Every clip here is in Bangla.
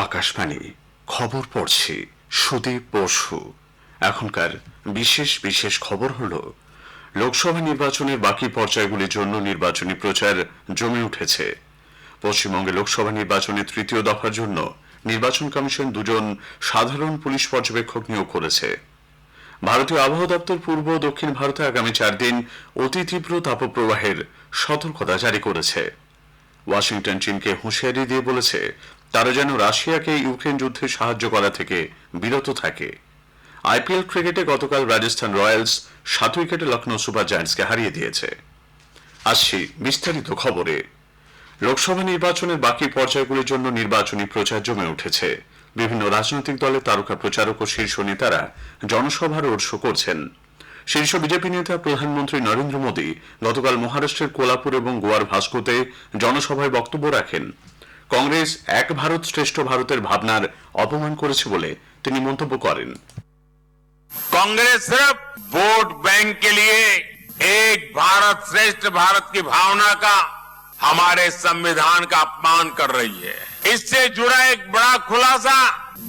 আকাশবাণী খবর পড়ছি সুদীপ বসু। এখনকার বিশেষ বিশেষ খবর হলো লোকসভা নির্বাচনের বাকি পর্যায়গুলির জন্য নির্বাচনী প্রচার জমে উঠেছে। পশ্চিমবঙ্গে লোকসভা নির্বাচনের তৃতীয় দফার জন্য নির্বাচন কমিশন দুজন সাধারণ পুলিশ পর্যবেক্ষক নিয়োগ করেছে। ভারতীয় আবহাওয়া দপ্তর পূর্ব ও দক্ষিণ ভারতে আগামী 4 দিন অতি তীব্র তাপপ্রবাহের সতর্কতা জারি করেছে। ওয়াশিংটন চীনকে হুঁশিয়ারি দিয়ে বলেছে তারা যেন রাশিয়াকে ইউক্রেন যুদ্ধে সাহায্য করা থেকে বিরত থাকে। আইপিএল ক্রিকেটে গতকাল রাজস্থান রয়্যালস 7 উইকেটে লখনৌ সুপার জায়ান্টসকে হারিয়ে দিয়েছে। আসছি বিস্তারিত খবরে। লোকসভা নির্বাচনের বাকি পর্যায়গুলির জন্য নির্বাচনী প্রচার জমে উঠেছে। বিভিন্ন রাজনৈতিক দলের তারকা প্রচারক ও শীর্ষ নেতারা জনসভা রোড শো করছেন। শীর্ষ বিজেপি নেতা প্রধানমন্ত্রী নরেন্দ্র মোদী গতকাল মহারাষ্ট্রের কোলাপুর এবং গোয়ার ভাস্কোতে জনসভায় বক্তব্য রাখেন। কংগ্রেস এক ভারত শ্রেষ্ঠ ভারতের ভাবনার অপমান করেছে বলে তিনি মন্তব্য করেন। कांग्रेस सिर्फ वोट बैंक के लिए एक भारत श्रेष्ठ भारत की भावना का हमारे संविधान का अपमान कर रही है। इससे जुड़ा एक बड़ा खुलासा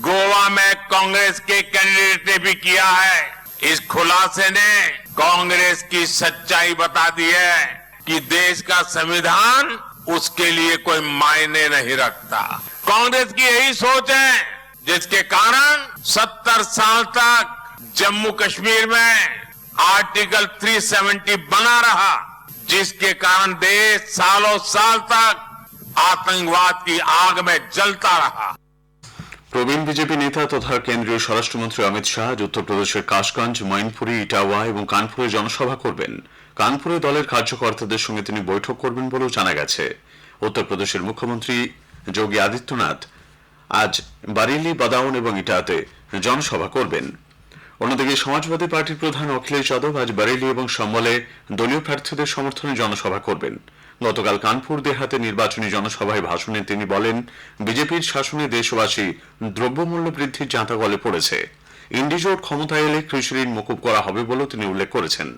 गोवा में कांग्रेस के कैंडिडेट ने भी किया है। इस खुलासे ने कांग्रेस की सच्चाई बता दी है कि देश का संविधान उसके लिए कोई मायने नहीं रखता। कांग्रेस की यही सोच है जिसके कारण 70 साल तक जम्मू कश्मीर में आर्टिकल 370 बना रहा, जिसके कारण देश सालों साल तक आतंकवाद की आग में जलता रहा। প্রবীণ বিজেপি নেতা তথা কেন্দ্রীয় স্বরাষ্ট্রমন্ত্রী অমিত শাহ আজ উত্তরপ্রদেশের কাশগঞ্জ, মৈনপুরী, ইটাওয়া এবং কানপুরে জনসভা করবেন। কানপুরে দলের কার্যকর্তাদের সঙ্গে তিনি বৈঠক করবেন বলেও জানা গেছে। উত্তরপ্রদেশের মুখ্যমন্ত্রী যোগী আদিত্যনাথ আজ বারেলি, বাদাউন এবং ইটাতে জনসভা করবেন। অন্যদিকে সমাজবাদী পার্টির প্রধান অখিলেশ যাদব আজ বারেলি এবং সম্বলে দলীয় প্রার্থীদের সমর্থনে জনসভা করবেন। গতকাল কানপুর দেহাতে নির্বাচনী জনসভায় ভাষণে তিনি বলেন, বিজেপির শাসনে দেশবাসী দ্রব্যমূল্য বৃদ্ধির জাঁতা গলে পড়েছে। ইন্ডিজোট ক্ষমতায় এলে কৃষি ঋণ মকুব করা হবে বলেও তিনি উল্লেখ করেছেন।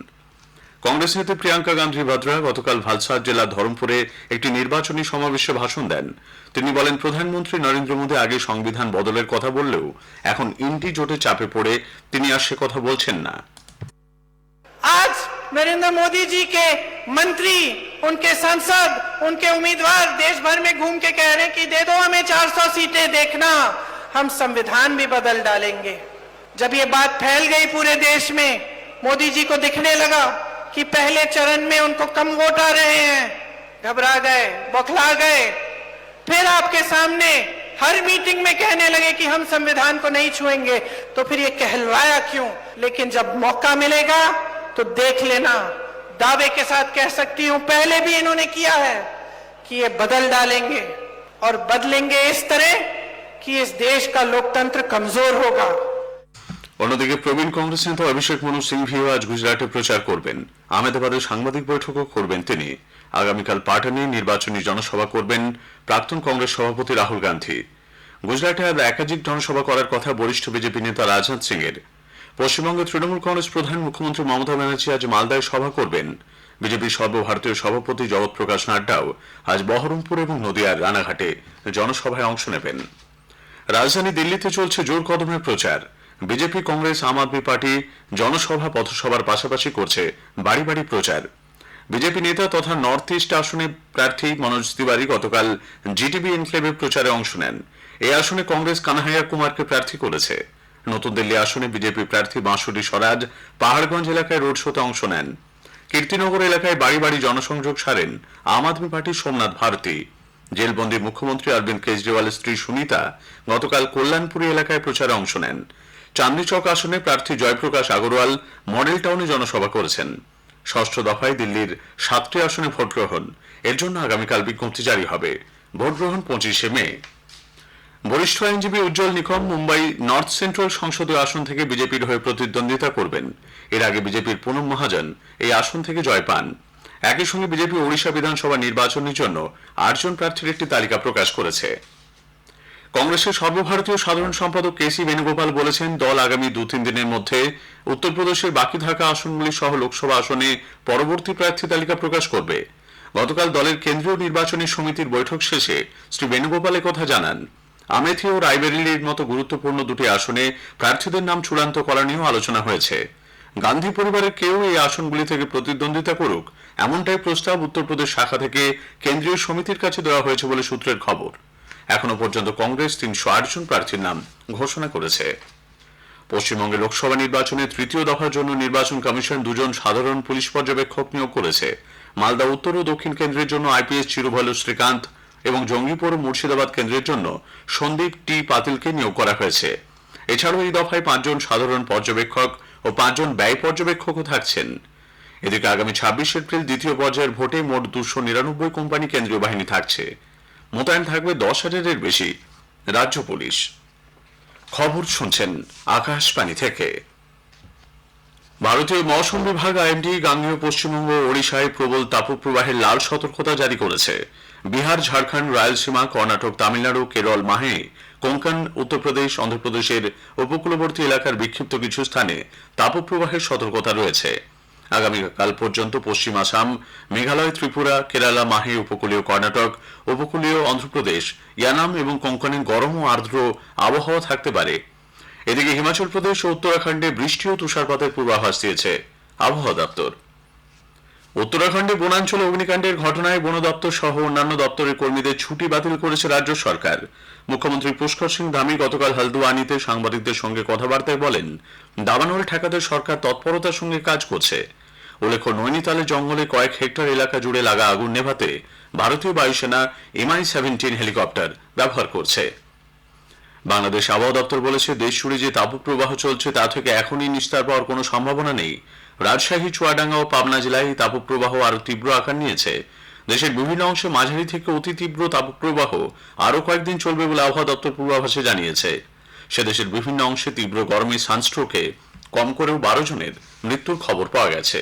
কংগ্রেস নেত্রী প্রিয়াঙ্কা গান্ধী ভাদ্রা গতকাল ভালসাদ জেলার ধরমপুরে একটি নির্বাচনী সমাবেশে ভাষণ দেন। তিনি বলেন, প্রধানমন্ত্রী নরেন্দ্র মোদী আগে সংবিধান বদলের কথা বললেও এখন ইন্ডি জোটে চাপে পড়ে তিনি আর সে কথা বলছেন না। आज नरेंद्र मोदी जी के मंत्री, उनके सांसद, उनके उम्मीदवार देश भर में घूम के कह रहे हैं कि दे दो हमें 400 सीटें, देखना हम संविधान भी बदल डालेंगे। जब ये बात फैल गई पूरे देश में, मोदी जी को दिखने लगा कि पहले चरण में उनको कम वोट आ रहे हैं, घबरा गए, बौखला गए। फिर आपके सामने हर मीटिंग में कहने लगे कि हम संविधान को नहीं छुएंगे। तो फिर ये कहलवाया क्यों? लेकिन जब मौका मिलेगा तो देख लेना, दावे के साथ कह सकती हूं पहले भी इन्होंने किया है कि ये बदल डालेंगे और बदलेंगे इस तरह कि इस देश का लोकतंत्र कमजोर होगा। অন্যদিকে প্রবীণ কংগ্রেস নেতা অভিষেক মনু সিংভিও আজ গুজরাটে প্রচার করবেন। আহমেদাবাদে সাংবাদিক বৈঠকও করবেন তিনি। আগামীকাল পাটনে নির্বাচনী জনসভা করবেন প্রাক্তন কংগ্রেস সভাপতি রাহুল গান্ধী। গুজরাটে আর একাধিক জনসভা করার কথা বরিষ্ঠ বিজেপি নেতা রাজনাথ সিং এর। পশ্চিমবঙ্গের তৃণমূল কংগ্রেস প্রধান মুখ্যমন্ত্রী মমতা ব্যানার্জি আজ মালদায় সভা করবেন। বিজেপির সর্বভারতীয় সভাপতি জগৎ প্রকাশ নাড্ডাও আজ বহরমপুর এবং নদিয়ার রানাঘাটে জনসভায় অংশ নেবেন। রাজধানী দিল্লিতে চলছে জোর কদমে প্রচার। বিজেপি, কংগ্রেস, আম আদমি পার্টি জনসভা, পথসভার পাশাপাশি করছে বাড়ি বাড়ি প্রচার। বিজেপি নেতা তথা নর্থ ইস্ট আসনে প্রার্থী মনোজ তিওয়ারি গতকাল জিটিবি এনক্লেভে প্রচারে অংশ নেন। এই আসনে কংগ্রেস কানহাইয়া কুমারকে প্রার্থী করেছে। নতুন দিল্লি আসনে বিজেপি প্রার্থী বাঁশুরি স্বরাজ পাহাড়গঞ্জ এলাকায় রোড শোতে অংশ নেন। কীর্তিনগর এলাকায় বাড়ি বাড়ি জনসংযোগ সারেন আম আদমি পার্টির সোমনাথ ভারতী। জেলবন্দি মুখ্যমন্ত্রী অরবিন্দ কেজরিওয়ালের স্ত্রী সুনিতা গতকাল কল্যাণপুরী এলাকায় প্রচারে অংশ নেন। চাঁদনি চক আসনে প্রার্থী জয়প্রকাশ আগরওয়াল মডেল টাউনে জনসভা করেছেন। ষষ্ঠ দফায় দিল্লির 7টি আসনে ভোট গ্রহণ, এর জন্য আগামীকাল বিজ্ঞপ্তি জারি হবে। ভোট গ্রহণ 25শে মে। বরিষ্ঠ আইনজীবী উজ্জ্বল নিকম মুম্বাই নর্থ সেন্ট্রাল সংসদীয় আসন থেকে বিজেপির হয়ে প্রতিদ্বন্দ্বিতা করবেন। এর আগে বিজেপির পুনম মহাজন এই আসন থেকে জয় পান। একই সঙ্গে বিজেপি ওড়িশা বিধানসভা নির্বাচনের জন্য 8 জন প্রার্থীর একটি তালিকা প্রকাশ করেছে। কংগ্রেসের সর্বভারতীয় সাধারণ সম্পাদক কেসি বেণুগোপাল বলেছেন, দল আগামী 2-3 দিনের মধ্যে উত্তরপ্রদেশের বাকি থাকা আসনগুলি সহ লোকসভা আসনে পরবর্তী প্রার্থী তালিকা প্রকাশ করবে। গতকাল দলের কেন্দ্রীয় নির্বাচনী সমিতির বৈঠক শেষে শ্রী বেণুগোপাল কথা জানান। আমেথি ও রায়বেরেলির মতো গুরুত্বপূর্ণ দুটি আসনে প্রার্থীদের নাম চূড়ান্ত করা নিয়েও আলোচনা হয়েছে। গান্ধী পরিবারের কেউ এই আসনগুলি থেকে প্রতিদ্বন্দ্বিতা করুক, এমনটাই প্রস্তাব উত্তরপ্রদেশ শাখা থেকে কেন্দ্রীয় সমিতির কাছে দেওয়া হয়েছে বলে সূত্রের খবর। এখনো পর্যন্ত কংগ্রেস 308 জন প্রার্থীর নাম ঘোষণা করেছে। পশ্চিমবঙ্গে লোকসভা নির্বাচনে তৃতীয় দফার জন্য নির্বাচন কমিশন 2 জন সাধারণ পুলিশ পর্যবেক্ষক নিয়োগ করেছে। মালদা উত্তর ও দক্ষিণ কেন্দ্রের জন্য আইপিএস চিরুভালু শ্রীকান্ত এবং জঙ্গিপুর ও মুর্শিদাবাদ কেন্দ্রের জন্য সন্দীপ টি পাতিলকে নিয়োগ করা হয়েছে। এছাড়াও এই দফায় 5 জন সাধারণ পর্যবেক্ষক ও 5 জন ব্যয় পর্যবেক্ষকও থাকছেন। এদিকে আগামী 26 এপ্রিল দ্বিতীয় পর্যায়ের ভোটে মোট 299 কোম্পানি কেন্দ্রীয় বাহিনী থাকছে। মোতায়েন থাকবে 10,000-এর বেশি রাজ্য পুলিশ। খবর শুনছেন আকাশবাণী থেকে। ভারতীয় মৌসুম বিভাগ আইএমডি গাঙ্গেয় পশ্চিমবঙ্গ ও ওড়িশায় প্রবল তাপপ্রবাহের লাল সতর্কতা জারি করেছে। বিহার, ঝাড়খণ্ড, রায়লসীমা, কর্ণাটক, তামিলনাড়ু, কেরল, মাহে, কোঙ্কণ, উত্তরপ্রদেশ, অন্ধ্রপ্রদেশের উপকূলবর্তী এলাকার বিক্ষিপ্ত কিছু স্থানে তাপপ্রবাহের সতর্কতা রয়েছে। আগামীকাল পর্যন্ত পশ্চিম আসাম, মেঘালয়, ত্রিপুরা, কেরালা, মাহে, উপকূলীয় কর্ণাটক, উপকূলীয় অন্ধ্রপ্রদেশ, ইয়ানাম এবং কোঙ্কণে গরম ও আর্দ্র আবহাওয়া থাকতে পারে। এদিকে হিমাচল প্রদেশ ও উত্তরাখণ্ডে বৃষ্টি ও তুষারপাতের পূর্বাভাস দিয়েছে আবহাওয়া দপ্তর। উত্তরাখণ্ডে বনাঞ্চলে অগ্নিকাণ্ডের ঘটনায় বন দপ্তর সহ অন্যান্য দপ্তরের কর্মীদের ছুটি বাতিল করেছে রাজ্য সরকার। মুখ্যমন্ত্রী পুষ্কর সিং ধামি গতকাল হলদুয়ানিতে সাংবাদিকদের সঙ্গে কথাবার্তায় বলেন, দাবানল ঠেকাতে সরকার তৎপরতার সঙ্গে কাজ করছে। উল্লেখ্য, নৈনিতালের জঙ্গলে কয়েক হেক্টর এলাকা জুড়ে লাগা আগুন নেভাতে ভারতীয় বায়ুসেনা MI-17 হেলিকপ্টার ব্যবহার করছে। বাংলাদেশ আবহাওয়া দপ্তর বলেছে, দেশ জুড়ে যে তাপপ্রবাহ চলছে তা থেকে এখনই নিস্তার পাওয়ার কোনো সম্ভাবনা নেই। রাজশাহী, চুয়াডাঙ্গা ও পাবনা জেলায় এই তাপপ্রবাহ আরো তীব্র আকার নিয়েছে। দেশের বিভিন্ন অংশে মাঝারি থেকে অতি তীব্র তাপপ্রবাহ আরো কয়েকদিন চলবে বলে আবহাওয়া দপ্তর পূর্বাভাসে জানিয়েছে। সে দেশের বিভিন্ন অংশে তীব্র গরমে সানস্ট্রোকে কম করেও 12 জনের মৃত্যুর খবর পাওয়া গেছে।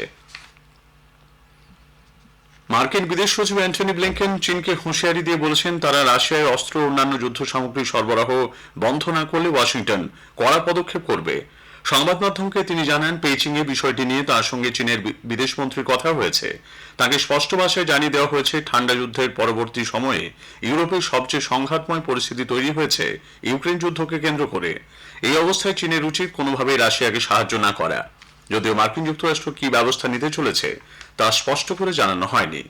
মার্কিন বিদেশ সচিব অ্যান্টনি ব্লিংকেন চীনকে হুঁশিয়ারি দিয়ে বলেছেন, তারা রাশিয়ায় অস্ত্র ও অন্যান্য যুদ্ধ সামগ্রী সরবরাহ বন্ধ না করলে ওয়াশিংটন কড়া পদক্ষেপ করবে। সংবাদ মাধ্যমকে তিনি জানান, পেইচিংয়ে বিষয়টি নিয়ে তার সঙ্গে চীনের বিদেশমন্ত্রীর কথা হয়েছে। তাকে স্পষ্ট ভাষায় জানিয়ে দেওয়া হয়েছে, ঠান্ডা যুদ্ধের পরবর্তী সময়ে ইউরোপে সবচেয়ে সংঘাতময় পরিস্থিতি তৈরি হয়েছে ইউক্রেন যুদ্ধকে কেন্দ্র করে। এই অবস্থায় চীনের উচিত কোনোভাবেই রাশিয়াকে সাহায্য না করা। যদিও মার্কিন যুক্তরাষ্ট্র কি ব্যবস্থা নিতে চলেছে তা স্পষ্ট করে জানানো হয়নি।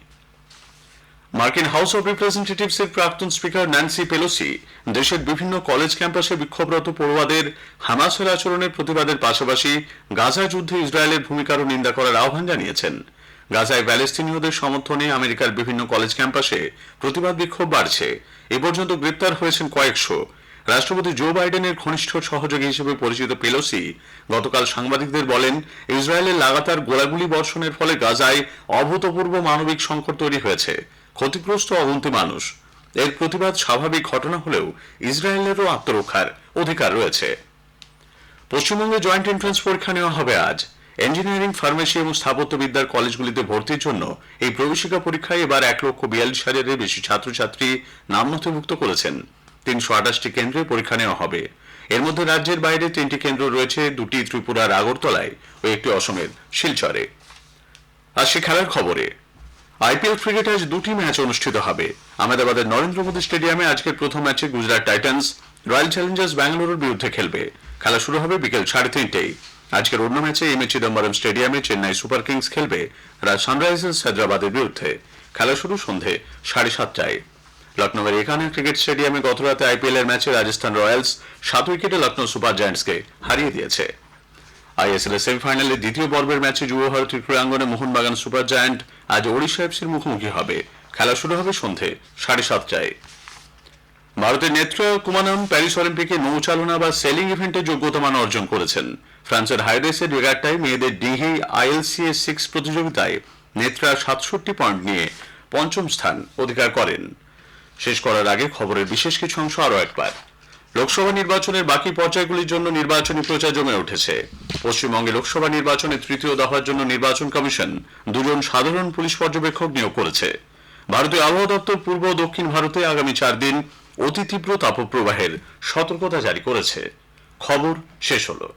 মার্কিন হাউস অব রিপ্রেজেন্টেটিভস এর প্রাক্তন স্পিকার ন্যান্সি পেলোসি দেশের বিভিন্ন কলেজ ক্যাম্পাসে বিক্ষোভরত পড়ুয়াদের হামাসের আচরণের প্রতিবাদের পাশাপাশি গাজা যুদ্ধে ইসরায়েলের ভূমিকারও নিন্দা করার আহ্বান জানিয়েছেন। গাজায় প্যালেস্তিনীয়দের সমর্থনে আমেরিকার বিভিন্ন কলেজ ক্যাম্পাসে প্রতিবাদ বিক্ষোভ বাড়ছে। এ পর্যন্ত গ্রেপ্তার হয়েছেন কয়েকশো। রাষ্ট্রপতি জো বাইডেনের ঘনিষ্ঠ সহযোগী হিসেবে পরিচিত পেলোসি গতকাল সাংবাদিকদের বলেন, ইসরায়েলের লাগাতার গোলাগুলি বর্ষণের ফলে গাজায় অভূতপূর্ব মানবিক সংকট তৈরি হয়েছে। ক্ষতিগ্রস্ত অগন্তি মানুষ। এর প্রতিবাদ স্বাভাবিক ঘটনা হলেও ইসরায়েলেরও আত্মরক্ষার অধিকার রয়েছে। পশ্চিমবঙ্গে জয়েন্ট এন্ট্রান্স পরীক্ষা নেওয়া হবে আজ। ইঞ্জিনিয়ারিং, ফার্মেসি এবং স্থাপত্যবিদ্যার কলেজগুলিতে ভর্তির জন্য এই প্রবেশিকা পরীক্ষায় এবার 1,42,000-এর বেশি ছাত্রছাত্রী নাম নথিভুক্ত করেছেন। 328টি কেন্দ্রে পরীক্ষা নেওয়া হবে। এর মধ্যে রাজ্যের বাইরে 3টি কেন্দ্র রয়েছে, 2টি ত্রিপুরার আগরতলায় ও 1টি অসমের শিলচরে। আর সে খেলার খবরে, আইপিএল ক্রিকেটে আজ 2টি ম্যাচ অনুষ্ঠিত হবে। আহমেদাবাদের নরেন্দ্র মোদী স্টেডিয়ামে আজকের প্রথম ম্যাচে গুজরাট টাইটান্স রয়্যাল চ্যালেঞ্জার্স ব্যাঙ্গালোরের বিরুদ্ধে খেলবে। খেলা শুরু হবে বিকেল 3:30টায়। আজকের অন্য ম্যাচে এম এ চিদম্বরম স্টেডিয়ামে চেন্নাই সুপার কিংস খেলবে সানরাইজার্স হায়দ্রাবাদের বিরুদ্ধে। খেলা শুরু সন্ধে 7:30টায়। লখনৌয়ের একানা ক্রিকেট স্টেডিয়ামে গতরাতে আইপিএল এর ম্যাচে রাজস্থান রয়্যালস 7 উইকেটে লখনৌ সুপার জায়ান্টসকে হারিয়ে দিয়েছে। আইএসএল এর সেমিফাইনালে দ্বিতীয় পর্বের ম্যাচে যুব ভারতীর ক্রীড়াঙ্গনে মোহনবাগান সুপার জায়ান্ট আজ ওড়িশা এফসির মুখোমুখি হবে। খেলা শুরু হবে সন্ধে 7:30টায়। ভারতের নেত্রা কুমানম প্যারিস অলিম্পিকে নৌচালনা বা সেলিং ইভেন্টে যোগ্যতা মান অর্জন করেছেন। ফ্রান্সের হাইডেসের রেগাট্টায় মেয়েদের ডিহি ILCS 6 প্রতিযোগিতায় নেত্রা 67 পয়েন্ট নিয়ে পঞ্চম স্থান অধিকার করেন। শেষ করার আগে খবরের বিশেষ কিছু অংশ আরো একবার। লোকসভা নির্বাচনের বাকি পর্যায়গুলির জন্য নির্বাচনী প্রচার জমে উঠেছে। পশ্চিমবঙ্গে লোকসভা নির্বাচনের তৃতীয় দফার জন্য নির্বাচন কমিশন 2 জন সাধারণ পুলিশ পর্যবেক্ষক নিয়োগ করেছে। ভারতীয় আবহাওয়া দপ্তর পূর্ব ও দক্ষিণ ভারতে আগামী 4 দিন অতি তীব্র তাপপ্রবাহের সতর্কতা জারি করেছে। খবর শেষ হলো।